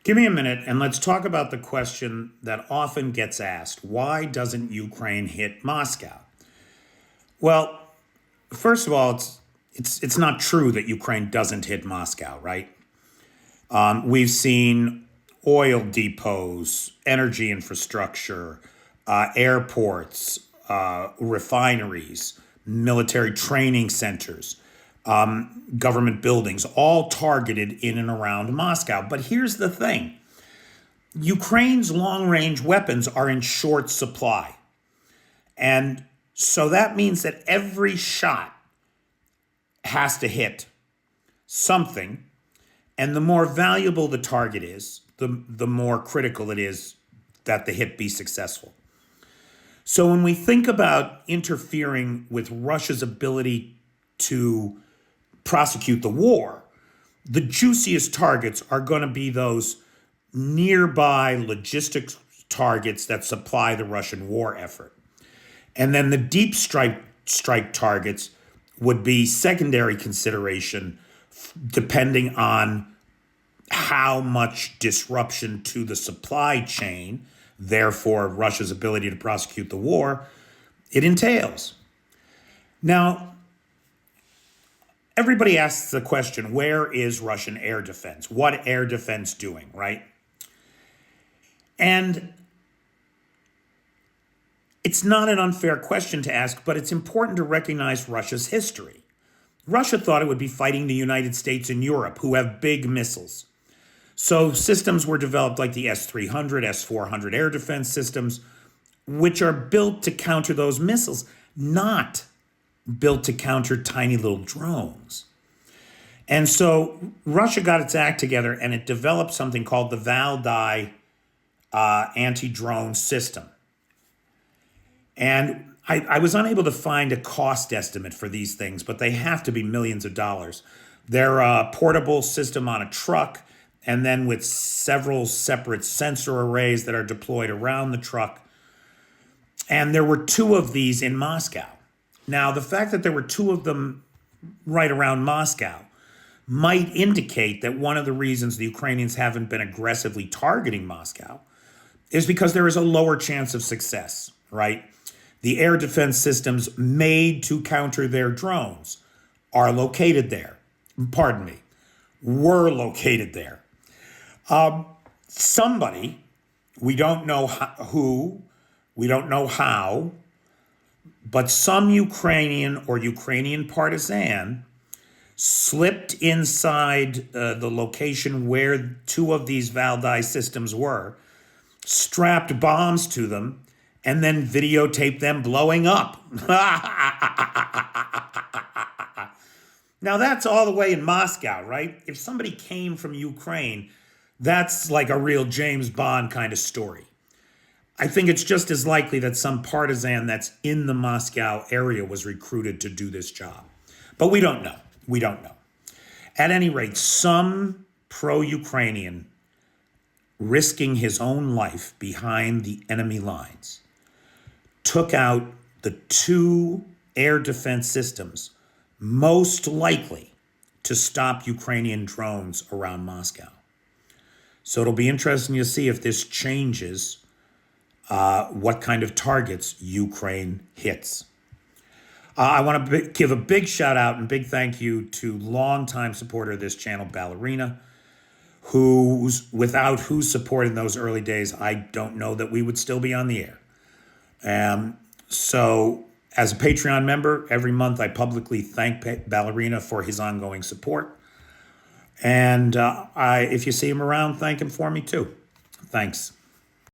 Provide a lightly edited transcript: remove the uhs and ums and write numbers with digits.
Give me a minute and let's talk about the question that often gets asked. Why doesn't Ukraine hit Moscow? Well, first of all, it's not true that Ukraine doesn't hit Moscow, right? We've seen oil depots, energy infrastructure, airports, refineries, military training centers, government buildings, all targeted in and around Moscow. But here's the thing. Ukraine's long-range weapons are in short supply. And so that means that every shot has to hit something. And the more valuable the target is, the more critical it is that the hit be successful. So when we think about interfering with Russia's ability to prosecute the war, the juiciest targets are going to be those nearby logistics targets that supply the Russian war effort. And then the deep strike targets would be secondary consideration depending on how much disruption to the supply chain, therefore Russia's ability to prosecute the war, it entails. Now, everybody asks the question, where is Russian air defense? What air defense doing, right? And it's not an unfair question to ask, but it's important to recognize Russia's history. Russia thought it would be fighting the United States and Europe, who have big missiles. So systems were developed like the S-300, S-400 air defense systems, which are built to counter those missiles, not built to counter tiny little drones. And so Russia got its act together and it developed something called the Valdai anti-drone system. And I was unable to find a cost estimate for these things, but they have to be millions of dollars. They're a portable system on a truck, and then with several separate sensor arrays that are deployed around the truck. And there were two of these in Moscow. Now, the fact that there were two of them right around Moscow might indicate that one of the reasons the Ukrainians haven't been aggressively targeting Moscow is because there is a lower chance of success, right? The air defense systems made to counter their drones are located there. Pardon me, were located there. Somebody, we don't know who, we don't know how, but some Ukrainian or Ukrainian partisan slipped inside the location where two of these Valdai systems were, strapped bombs to them, and then videotaped them blowing up. Now that's all the way in Moscow, right? If somebody came from Ukraine, that's like a real James Bond kind of story. I think it's just as likely that some partisan that's in the Moscow area was recruited to do this job. But we don't know. We don't know. At any rate, some pro-Ukrainian risking his own life behind the enemy lines took out the two air defense systems most likely to stop Ukrainian drones around Moscow. So it'll be interesting to see if this changes what kind of targets Ukraine hits. I want to give a big shout out and big thank you to longtime supporter of this channel, Ballerina, without whose support in those early days, I don't know that we would still be on the air. So as a Patreon member, every month I publicly thank Ballerina for his ongoing support. And if you see him around, thank him for me too. Thanks.